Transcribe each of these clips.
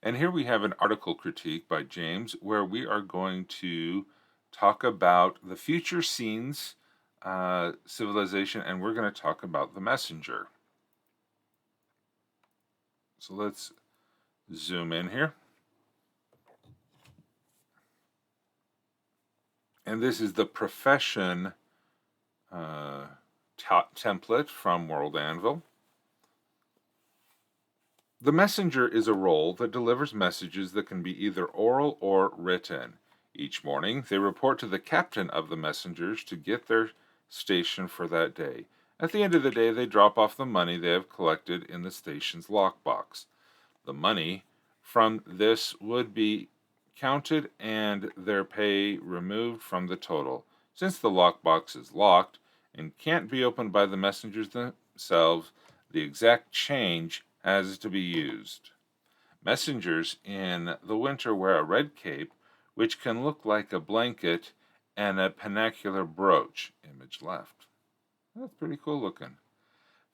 And here we have an article critique by James where we are going to talk about the future scenes civilization, and we're going to talk about the messenger. So let's zoom in here. And this is the profession template from World Anvil. The messenger is a role that delivers messages that can be either oral or written. Each morning, they report to the captain of the messengers to get their station for that day. At the end of the day, they drop off the money they have collected in the station's lockbox. The money from this would be counted and their pay removed from the total. Since the lockbox is locked and can't be opened by the messengers themselves, the exact change has to be used. Messengers in the winter wear a red cape, which can look like a blanket, and a pennacular brooch. Image left. That's pretty cool looking.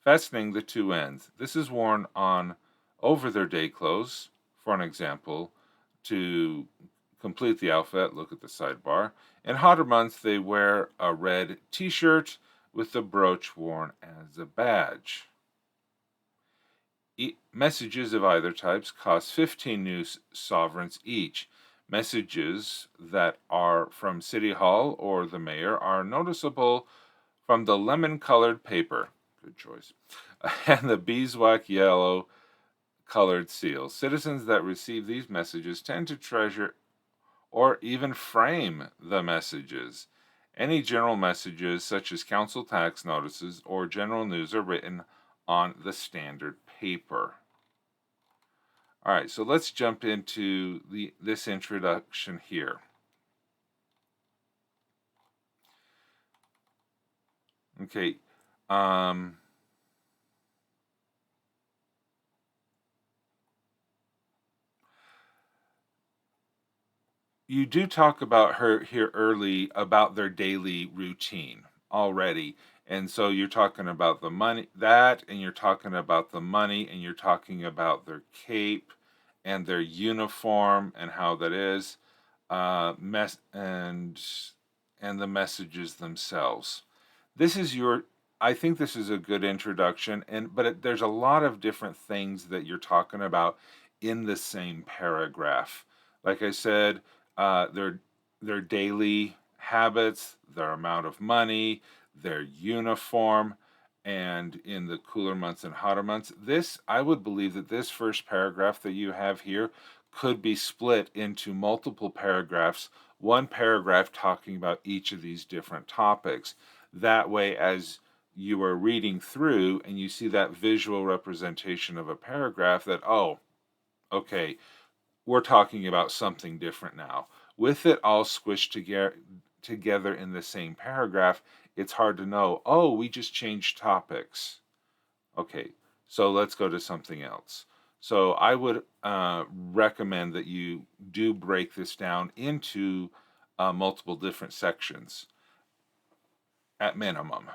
Fastening the two ends. This is worn on over their day clothes. For an example, to complete the outfit, look at the sidebar. In hotter months, they wear a red t-shirt with the brooch worn as a badge. Messages of either types cost 15 new sovereigns each. Messages that are from City Hall or the mayor are noticeable from the lemon-colored paper, good choice, and the beeswax yellow colored seals. Citizens that receive these messages tend to treasure or even frame the messages. Any general messages, such as council tax notices or general news, are written on the standard paper. All right, so let's jump into this introduction here. Okay. You do talk about her here early about their daily routine already. And so you're talking about the money, that, and you're talking about the money, and you're talking about their cape and their uniform and how that is, mess and the messages themselves. This is your, I think this is a good introduction, there's a lot of different things that you're talking about in the same paragraph. Like I said, their daily habits, their amount of money, their uniform, and in the cooler months and hotter months. This, I would believe that this first paragraph that you have here could be split into multiple paragraphs, one paragraph talking about each of these different topics. That way, as you are reading through and you see that visual representation of a paragraph, that, oh, okay, we're talking about something different now. With it all squished together in the same paragraph, it's hard to know, oh, we just changed topics. Okay, so let's go to something else. So I would recommend that you do break this down into multiple different sections at minimum.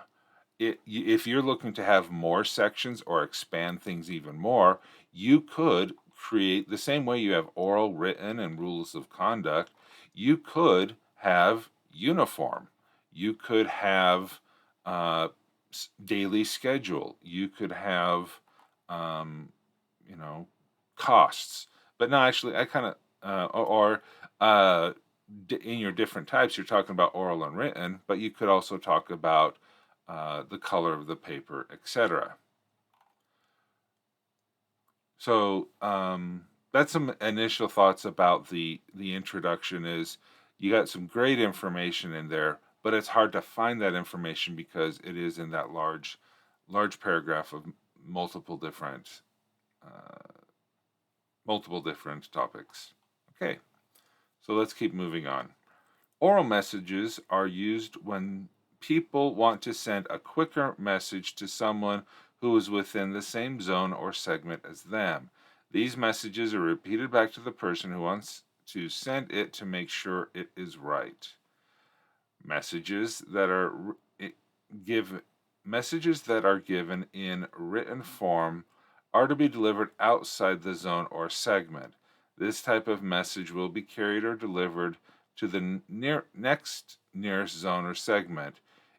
If you're looking to have more sections or expand things even more, you could create the same way you have oral, written, and rules of conduct. You could have uniform. You could have uh, daily schedule. You could have, um, costs. But no, actually, I kind of, in your different types, you're talking about oral and written, but you could also talk about the color of the paper, etc. So that's some initial thoughts about the introduction. Is you got some great information in there, but it's hard to find that information because it is in that large paragraph of multiple different uh, multiple different topics. Okay, so let's keep moving on. Oral messages are used when people want to send a quicker message to someone who is within the same zone or segment as them. These messages are repeated back to the person who wants to send it to make sure it is right. Messages that are give messages that are given in written form are to be delivered outside the zone or segment. This type of message will be carried or delivered to the next nearest zone or segment.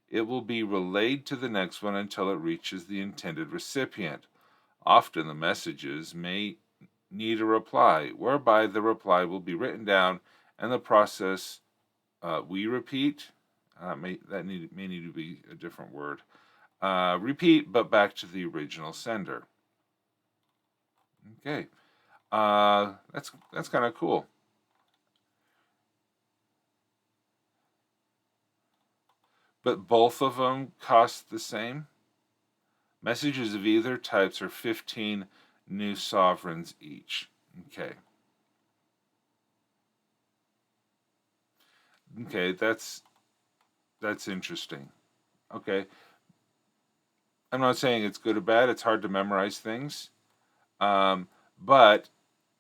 It will be relayed to the next one until it reaches the intended recipient. Often the messages may need a reply, whereby the reply will be written down and the process we repeat. May need to be a different word. Repeat, but back to the original sender. Okay, that's kind of cool. But both of them cost the same. Messages of either types are 15 new sovereigns each. Okay. Okay, that's interesting. Okay. I'm not saying it's good or bad. It's hard to memorize things. But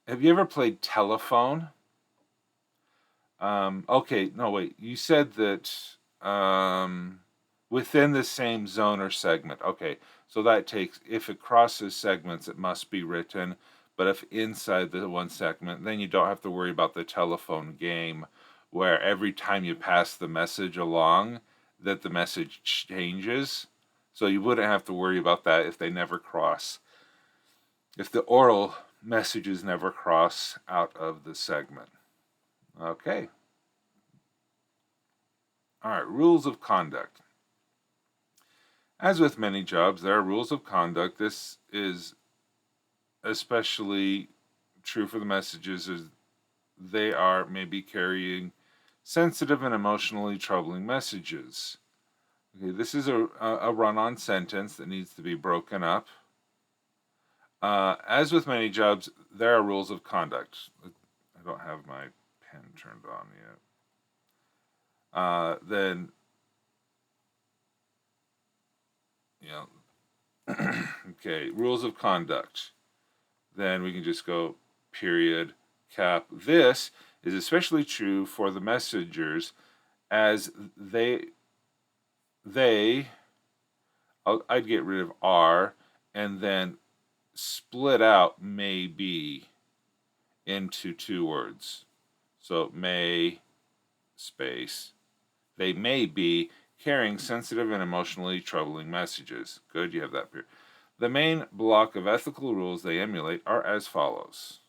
have you ever played telephone? Okay, no, wait. You said that within the same zone or segment. Okay, so that takes, if it crosses segments, it must be written. But if inside the one segment, then you don't have to worry about the telephone game where every time you pass the message along, that the message changes. So you wouldn't have to worry about that if they never cross. If the oral messages never cross out of the segment. Okay. All right, rules of conduct. As with many jobs, there are rules of conduct. This is especially true for the messages as they are maybe carrying sensitive and emotionally troubling messages. Okay, this is a run-on sentence that needs to be broken up. As with many jobs, there are rules of conduct. I don't have my pen turned on yet. Then, you know, okay, rules of conduct. Then we can just go period, cap. This is especially true for the messengers as they I'd get rid of are and then split out may be into two words. So may space. They may be carrying sensitive and emotionally troubling messages. Good, you have that here. The main block of ethical rules they emulate are as follows.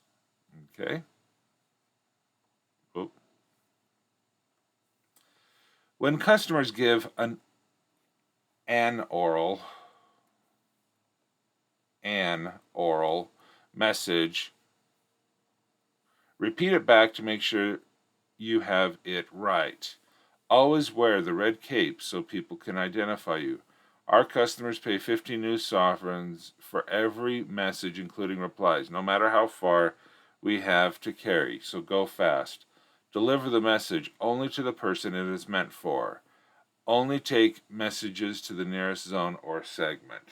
Okay. Oh. When customers give an oral message, repeat it back to make sure you have it right. Always wear the red cape so people can identify you. Our customers pay 15 new sovereigns for every message, including replies, no matter how far we have to carry, so go fast. Deliver the message only to the person it is meant for. Only take messages to the nearest zone or segment.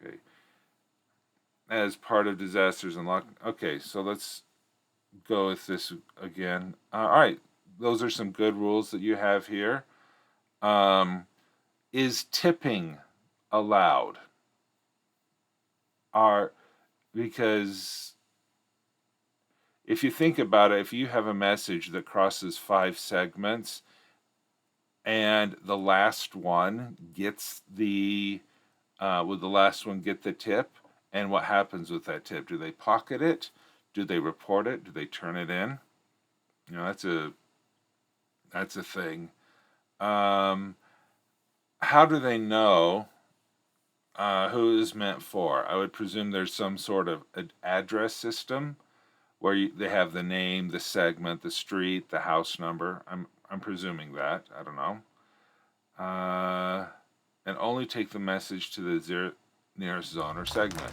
Okay. As part of disasters and lock. Okay, so let's go with this again. All right, those are some good rules that you have here. Is tipping allowed? Are because if you think about it, if you have a message that crosses 5 segments and the last one gets would the last one get the tip? And what happens with that tip? Do they pocket it? Do they report it? Do they turn it in? You know, that's a thing. How do they know who is meant for? I would presume there's some sort of address system where they have the name, the segment, the street, the house number. I'm presuming that. I don't know. And only take the message to the nearest zone or segment.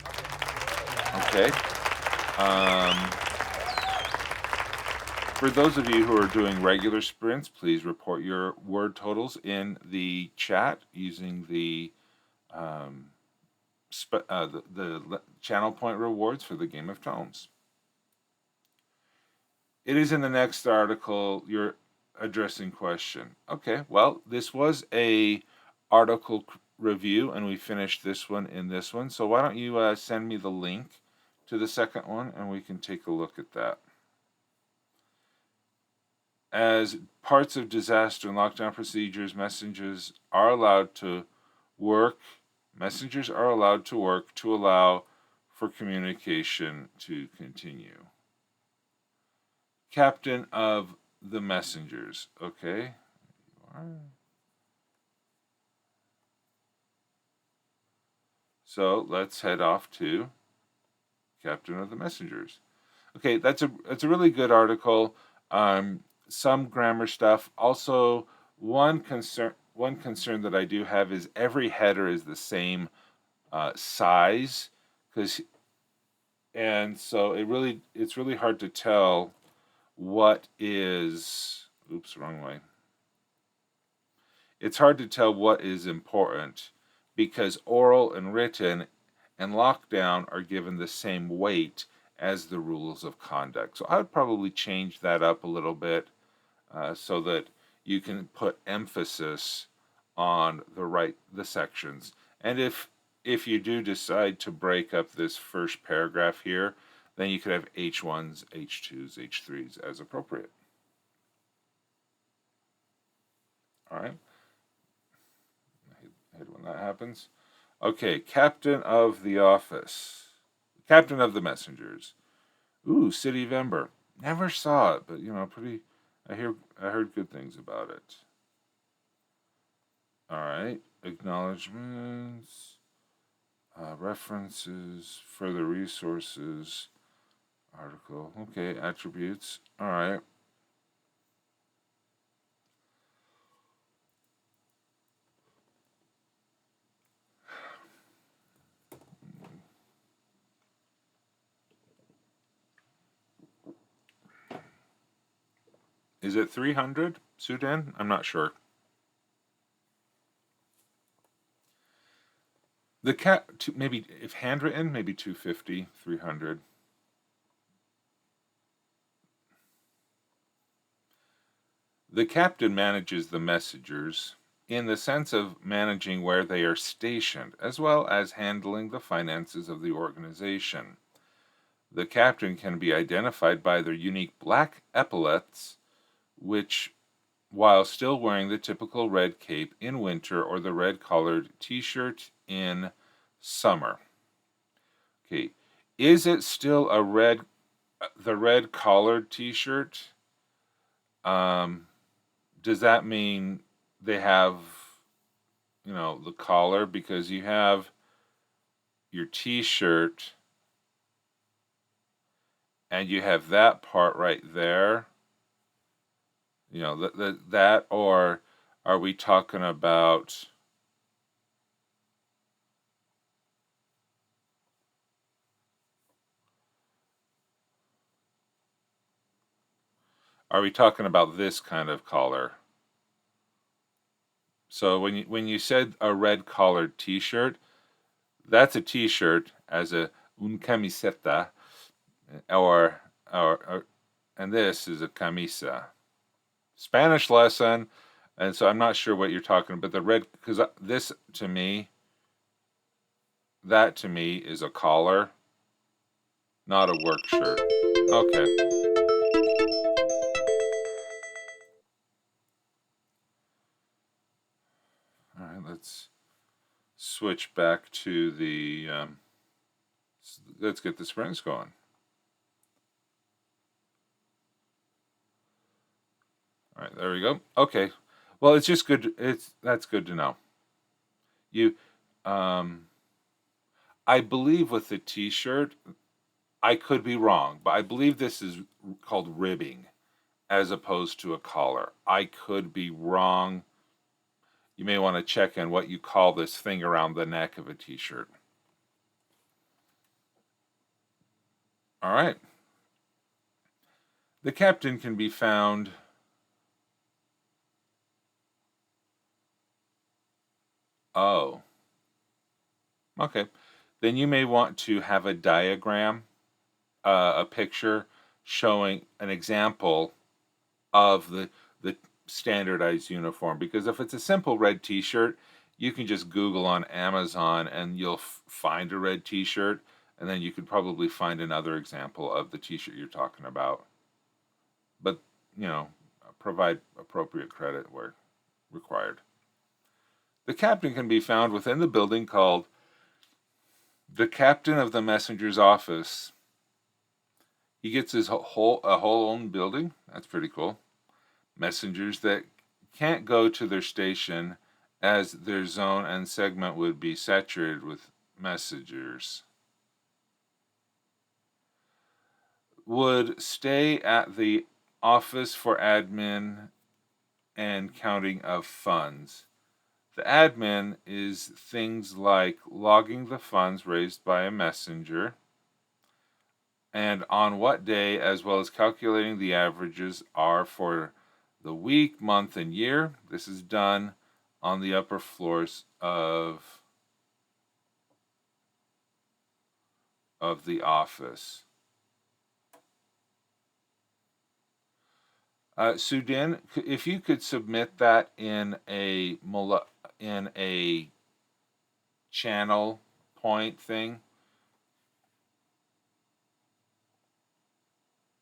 Okay. For those of you who are doing regular sprints, please report your word totals in the chat using the channel point rewards for the Game of Tomes. It is in the next article you're addressing question. Okay, well, this was a article review, and we finished this one in this one. So why don't you send me the link to the second one, and we can take a look at that. as parts of disaster and lockdown procedures, work. Messengers are allowed to work to allow for communication to continue. Captain of the messengers. Okay. So let's head off to Captain of the Messengers. Okay, that's a really good article. Some grammar stuff. Also, one concern that I do have is every header is the same size, because and so it's really hard to tell what is. Oops, wrong way. It's hard to tell what is important because oral and written and lockdown are given the same weight as the rules of conduct. So I would probably change that up a little bit so that you can put emphasis on the sections. And if you do decide to break up this first paragraph here, then you could have H1s, H2s, H3s as appropriate. All right. I hate when that happens. Okay, captain of the office. Captain of the messengers. Ooh, City of Ember. Never saw it, but pretty. I heard good things about it. All right, acknowledgments, references, further resources, article. Okay, attributes. All right. Is it 300 Sudan? I'm not sure. The cat maybe if handwritten maybe 250, 300. The captain manages the messengers in the sense of managing where they are stationed, as well as handling the finances of the organization. The captain can be identified by their unique black epaulets, which, while still wearing the typical red cape in winter or the red collared t shirt in summer. Okay, is it still the red collared t shirt? Um, does that mean they have, the collar? Because you have your t-shirt and you have that part right there. That, or are we talking about? Are we talking about this kind of collar? So when you said a red collared t-shirt, that's a t-shirt as un camiseta, or and this is a camisa. Spanish lesson, and so I'm not sure what you're talking about. The red, because that to me is a collar, not a work shirt. Okay. All right, let's switch back to the. Let's get the springs going. All right, there we go. Okay. Well, it's just good. That's good to know. You, um, I believe with the T-shirt, I could be wrong, but I believe this is called ribbing as opposed to a collar. I could be wrong. You may want to check in what you call this thing around the neck of a t-shirt. All right. The captain can be found. Oh, okay. Then you may want to have a diagram, a picture showing an example of the standardized uniform. Because if it's a simple red T-shirt, you can just Google on Amazon and you'll find a red T-shirt, and then you could probably find another example of the T-shirt you're talking about. But provide appropriate credit where required. The captain can be found within the building called the captain of the messenger's office. He gets his whole own building. That's pretty cool. Messengers that can't go to their station as their zone and segment would be saturated with messengers would stay at the office for admin and counting of funds. The admin is things like logging the funds raised by a messenger and on what day, as well as calculating the averages are for the week, month, and year. This is done on the upper floors of the office. Sudin, if you could submit that in a channel point thing,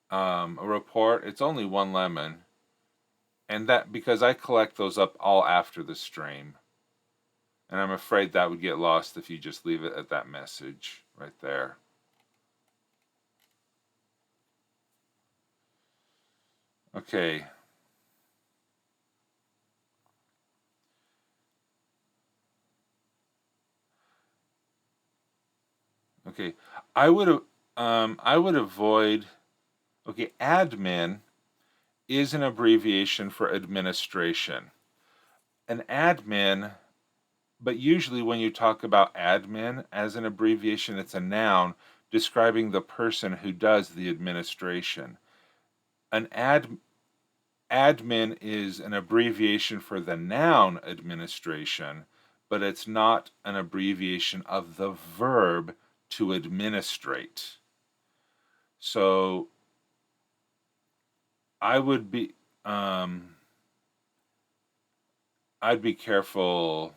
a report. It's only one lemon, and that because I collect those up all after the stream, and I'm afraid that would get lost if you just leave it at that message right there. Okay. Okay. I would avoid. Okay, admin is an abbreviation for administration. An admin, but usually when you talk about admin as an abbreviation, it's a noun describing the person who does the administration. An admin is an abbreviation for the noun administration, but it's not an abbreviation of the verb to administrate. So I would be I'd be careful.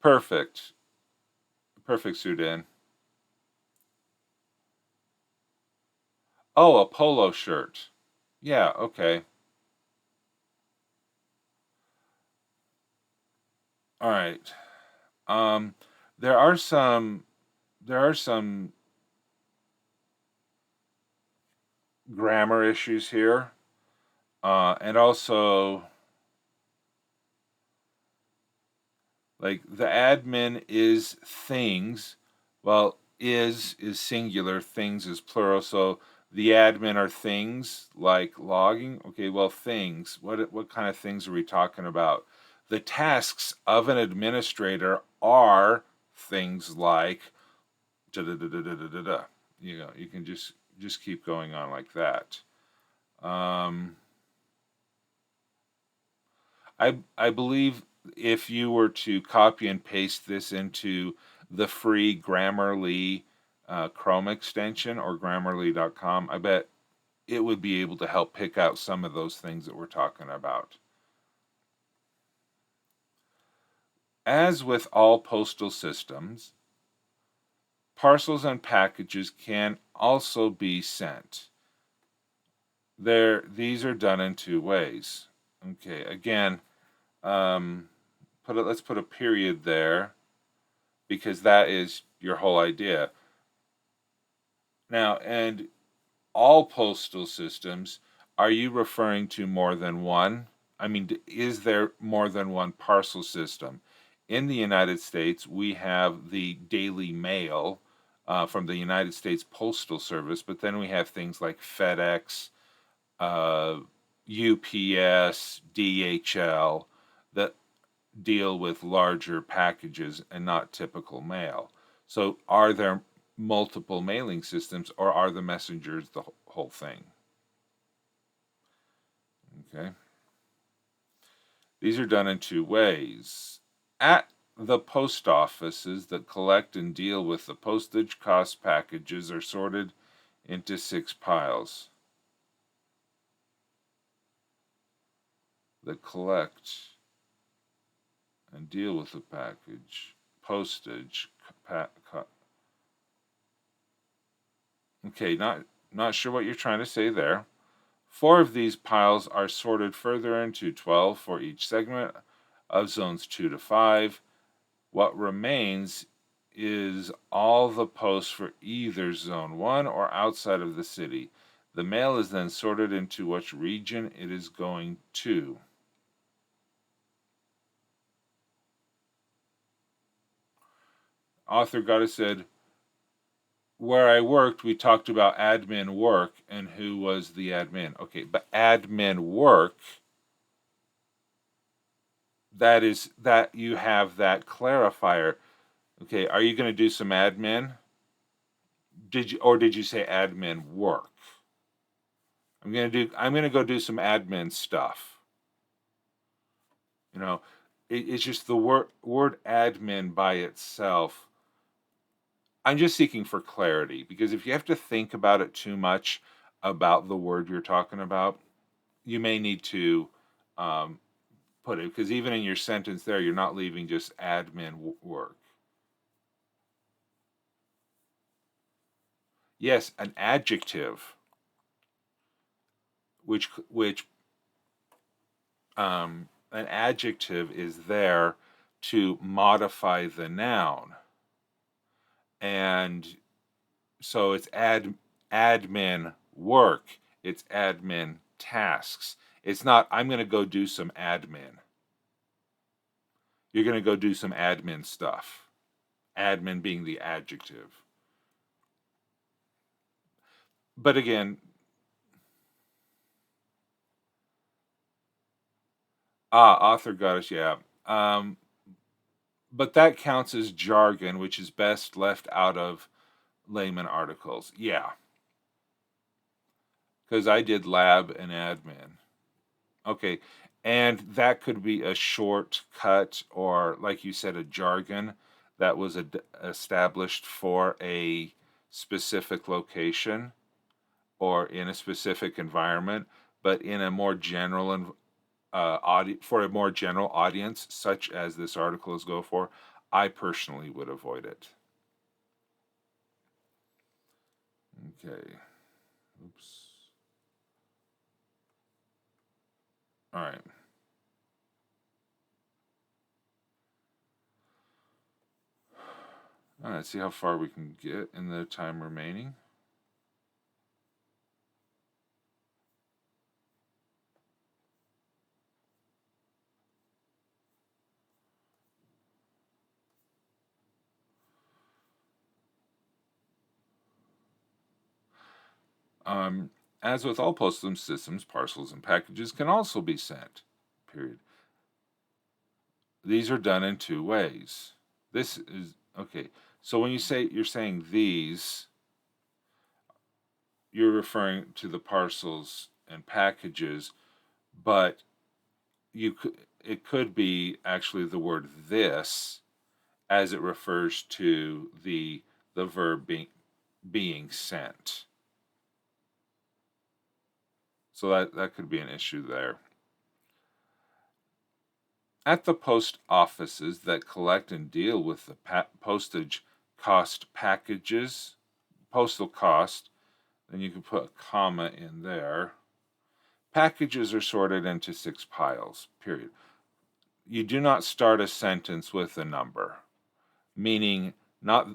Perfect. Perfect, Sudan. Oh, a polo shirt. Yeah, okay. All right. Um there are some grammar issues here. And also like the admin is things. Well, is singular, things is plural. So the admin are things like logging. Okay, well, things. What kind of things are we talking about? The tasks of an administrator are things like da da da da da da da. Da. You know, you can just keep going on like that. Um, I believe if you were to copy and paste this into the free Grammarly Chrome extension or Grammarly.com, I bet it would be able to help pick out some of those things that we're talking about. As with all postal systems, parcels and packages can also be sent. These are done in two ways. Okay, again, let's put a period there because that is your whole idea. Now, and all postal systems, are you referring to more than one? I mean, is there more than one parcel system? In the United States, we have the Daily Mail from the United States Postal Service, but then we have things like FedEx, UPS, DHL that deal with larger packages and not typical mail. So, are there multiple mailing systems or are the messengers the whole thing? Okay. These are done in two ways. At the post offices that collect and deal with the postage cost packages are sorted into 6 piles. That collect and deal with the package postage okay, not sure what you're trying to say there. 4 of these piles are sorted further into 12 for each segment of zones 2 to 5. What remains is all the posts for either zone 1 or outside of the city. The mail is then sorted into which region it is going to. Author Goddess said, where I worked, we talked about admin work and who was the admin. Okay, but admin work, that is that you have that clarifier. Okay, are you going to do some admin? Did you say admin work? I'm going to go do some admin stuff. You know, it's just the word admin by itself. I'm just seeking for clarity, because if you have to think about it too much about the word you're talking about, you may need to um, put it, because even in your sentence there, you're not leaving just admin work. Yes, an adjective, which an adjective is there to modify the noun, and so it's admin work, it's admin tasks. It's not, I'm going to go do some admin. You're going to go do some admin stuff. Admin being the adjective. But again, author goddess, yeah. But that counts as jargon, which is best left out of layman articles. Yeah, because I did lab and admin. Okay, and that could be a shortcut, or like you said, a jargon that was established for a specific location or in a specific environment, but in a more general for a more general audience, such as this article is go for, I personally would avoid it. Okay. Oops. All right. All right. See how far we can get in the time remaining. As with all postal systems, parcels and packages can also be sent. Period. These are done in two ways. This is okay. So when you're saying these, you're referring to the parcels and packages, but it could be actually the word this, as it refers to the verb being sent. So that could be an issue there. At the post offices that collect and deal with the postage cost packages, postal cost, then you can put a comma in there. Packages are sorted into 6 piles, period. You do not start a sentence with a number, meaning not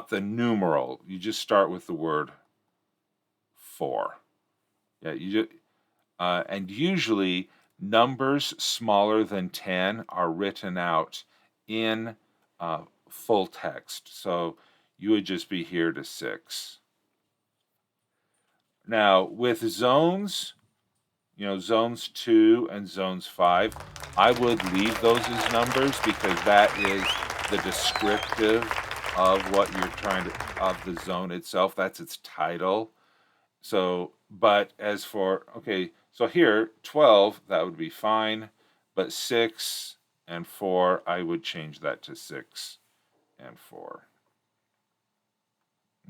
the numeral. You just start with the word for. Yeah, and usually numbers smaller than 10 are written out in full text. So you would just be here to 6. Now, with zones, zones 2 and zones 5, I would leave those as numbers, because that is the descriptive of what you're of the zone itself. That's its title. So, but as for, okay, so here, 12, that would be fine, but 6 and 4, I would change that to 6 and 4.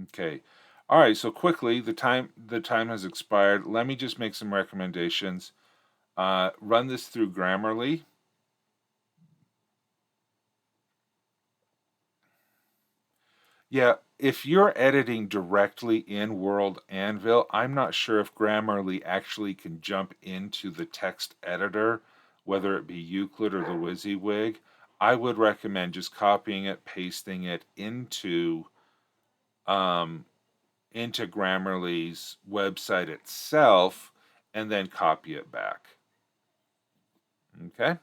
Okay. All right, so quickly, the time has expired. Let me just make some recommendations. Run this through Grammarly. Yeah, if you're editing directly in World Anvil, I'm not sure if Grammarly actually can jump into the text editor, whether it be Euclid or the WYSIWYG. I would recommend just copying it, pasting it um, into Grammarly's website itself, and then copy it back. Okay,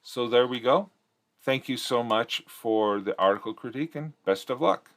so there we go. Thank you so much for the article critique and best of luck.